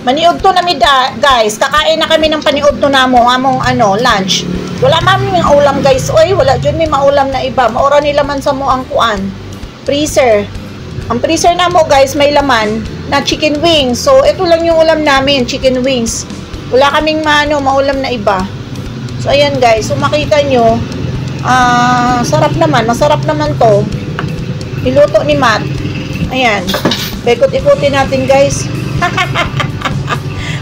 Maniudto na mi guys. Kakain na kami ng paniudto namo among lunch. Wala man mi ulam guys. Oy, wala jud mi maulam na iba. Maura nila man sa mo ang kuan. Freezer. Ang freezer namo guys may laman na chicken wings. So ito lang yung ulam namin, chicken wings. Wala kaming maulam na iba. So ayan guys, so makita nyo, sarap naman, masarap naman to. Niluto ni Matt. Ayan. Paikot-ikutin natin guys.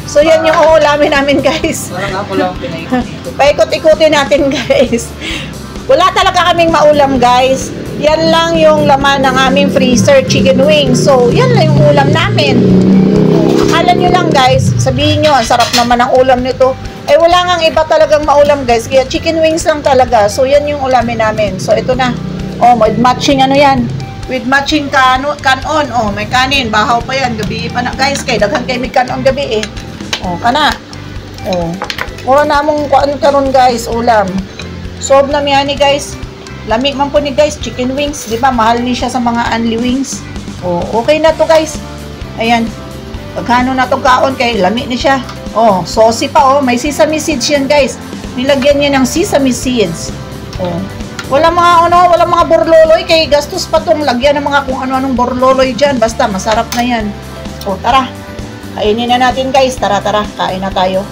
So yan yung uulamin namin guys. Parang ako lang pinaikot-ikot. Paikot-ikutin natin guys. Wala talaga kaming maulam guys. Yan lang yung laman ng aming freezer, chicken wings. So yan lang yung ulam namin. Akala nyo lang guys, sabihin nyo, ang sarap naman ang ulam nito. Eh wala ngang iba talagang maulam guys. Kaya chicken wings lang talaga. So yan yung ulamin namin. So ito na. Oh, with matching yan. With matching kanon. Oh, may kanin. Bahaw pa yan. Gabi pa na guys. Kay daghan kay may kanon gabi eh. Oh, kana. Oh. Mura na mong kuan karon guys, ulam. Sob na miyani guys. Lami man po ni guys, chicken wings, di ba? Mahal ni siya sa mga unli wings. Oh, okay na to guys. Ayan. Pagkano na to kaon kay lami ni siya. Oh, saucy pa oh, may sesame seeds yan guys. Nilagyan niya ng sesame seeds. Oh. Wala mga borloloy kay gastos pa tong lagyan ng mga kung ano-anong borloloy diyan. Basta masarap na yan. Oh, tara. Kainin na natin guys. Tara, kain na tayo.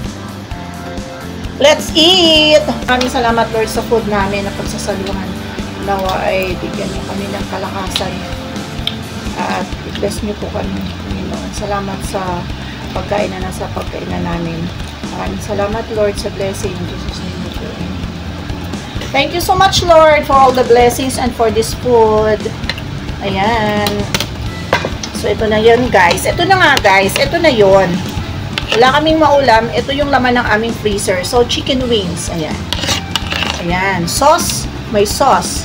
Let's eat! Maraming salamat Lord sa food namin na pagsasaluhan. Nawa ay bigyan niyo kami ng kalakasan. At i-bless niyo po kami. Panginoon. Salamat sa pagkain na nasa pagkainan namin. Maraming salamat Lord sa blessing. In Jesus' name po. Thank you so much Lord for all the blessings and for this food. Ayan. So, ito na yun, guys. Ito na nga, guys. Ito na yun. Wala kaming maulam. Ito yung laman ng aming freezer. So, chicken wings. Ayan. Ayan. Sauce. May sauce.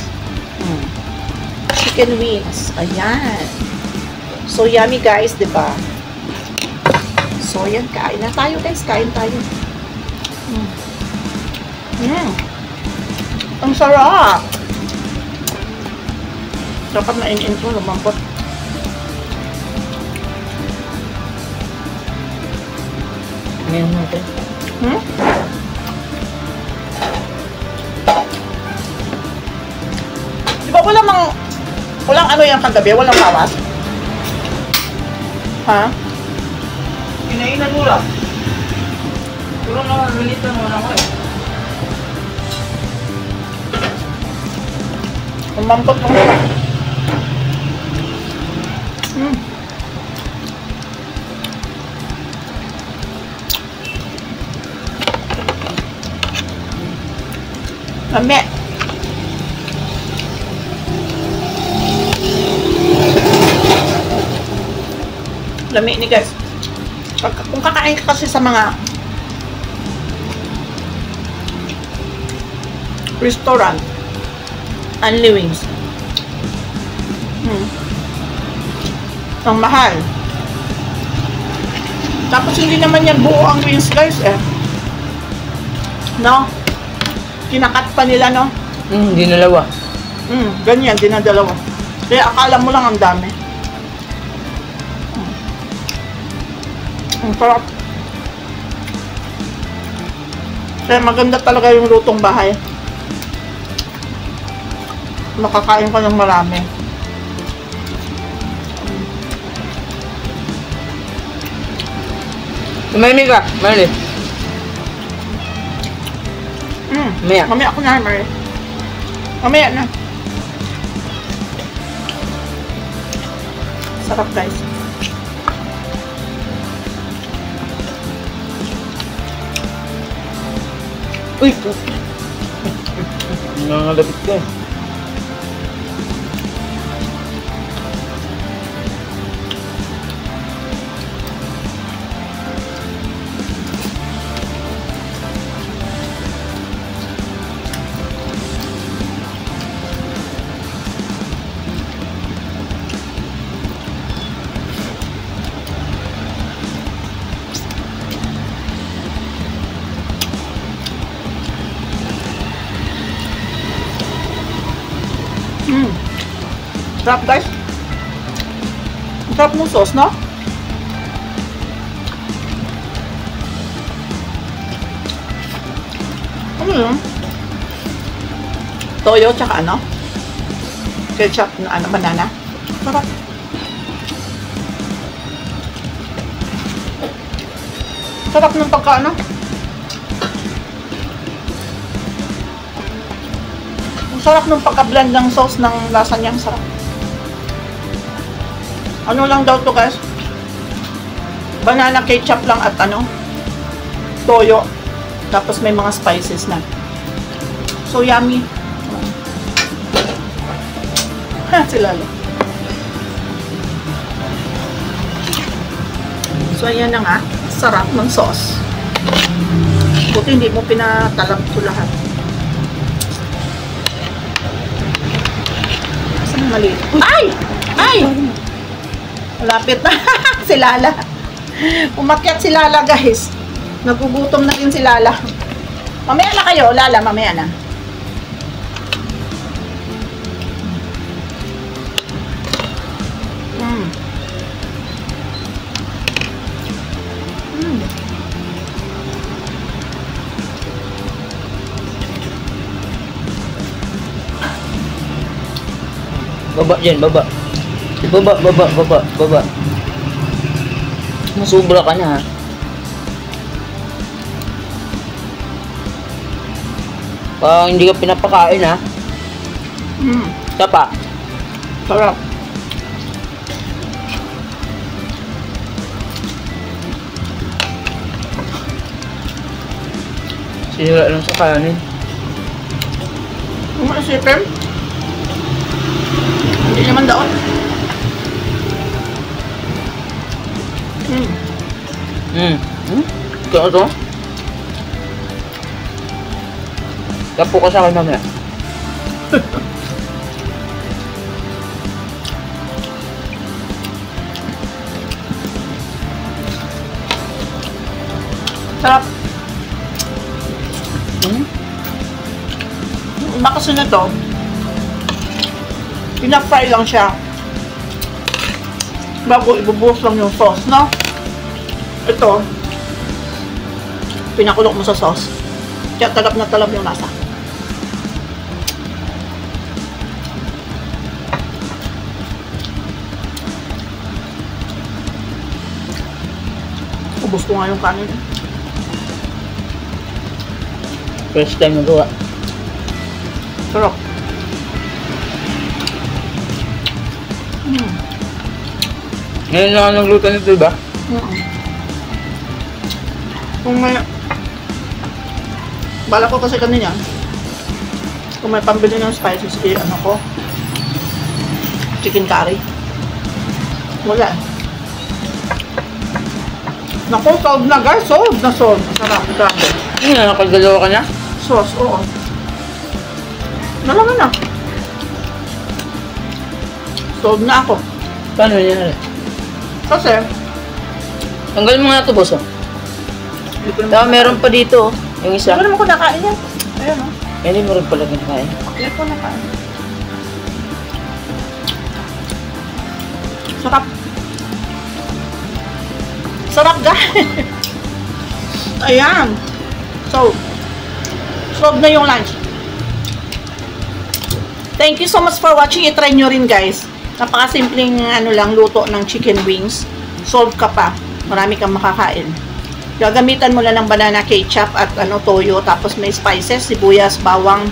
Chicken wings. Ayan. So, yummy, guys. Diba? So, yan. Kain na tayo, guys. Kain tayo. Ang sarap. Dapat mainin ito. Lumampot. Ngayon natin. Di ba walang ano yung kagabi? Walang bawas? Ha? Kinainan mo lang. Puro naman, linitan mo lang ko eh. Umampot mo lang. Lami. Lami ni guys. Kung kakain ka kasi sa mga restaurant, unli wings. Ang mahal. Tapos hindi naman yan buo ang wings guys eh. No? Kinakat pa nila, no? Dinalawa. Ganyan, dinadalawa. Kaya akala mo lang ang dami. Ang sarap. Kaya maganda talaga yung lutong bahay. Makakain ka ng marami. Tumahimik ka, Marley. Mamaya ako na, Mary. Mamaya na. Sarap, guys. Uy! Nangalapit ka. Sarap guys. Sarap ng sauce, no? Ano yun? Toyo, tsaka ano? Ketchup na ano, banana. Sarap. Sarap ng pagka, ano? Ang sarap ng pagka-blend ng sauce ng lasagna. Ang sarap. Ano lang daw to, guys? Banana ketchup lang at ano? Toyo. Tapos may mga spices na. So, yummy. Ha, sila lang. So, ayan na nga. Sarap ng sauce. Buti hindi mo pinatalab ito lahat. Saan mali? Ay! Ay! Malapit na. Si Lala. Umakyat si Lala, guys. Nagugutom na rin si Lala. Mamaya na kayo, Lala. Mamaya na. Baba dyan, baba. Baba. Masubra ka na ha. Parang hindi ka pinapakain ha. Tapa. Sarap. Sira lang sa kanin. Kung masipin, hindi naman daon. Kaya ito? Tapo ka sa akin mamaya. Sarap. Iba kasi na to, pinafry lang siya bago ibubuhos lang yung sauce, no? Ito, pinakulok mo sa sauce. Kaya talab na talab yung lasa. Ubus ko nga yung kanin. First time nagawa. Sarap. Ngayon lang nagluto nito, diba? Kung may bala ko kasi kanina, kung may pambili ng spices, ano ko, chicken curry. Wala. Naku, solve na guys. Solve na solve. Sarap. Grabe. Nakagalawa ka na? Sauce, oo. Nalaman na. Solve na ako. Paano yan? Kasi, tanggalin mo nga ito, boss. Meron pa dito. Yung isa. hindi naman ko nakain yan. Ayan, o. Hindi mo rin pala kinakain. Hindi ko nakain. Sarap. Sarap, guys. Ayan. So, solve na yung lunch. Thank you so much for watching. I-try nyo rin, guys. Napakasimpleng ano lang, luto ng chicken wings. Solve ka pa. Marami kang makakain. Gagamitan mo lang ng banana ketchup at ano, toyo. Tapos may spices, sibuyas, bawang,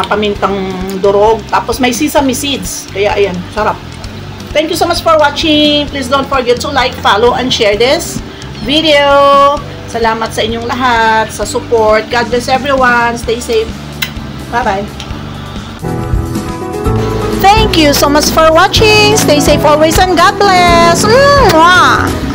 pamintang durog. Tapos may sesame seeds. Kaya ayan, sarap. Thank you so much for watching. Please don't forget to like, follow, and share this video. Salamat sa inyong lahat, sa support. God bless everyone. Stay safe. Bye-bye. Thank you so much for watching. Stay safe always and God bless. Mwah!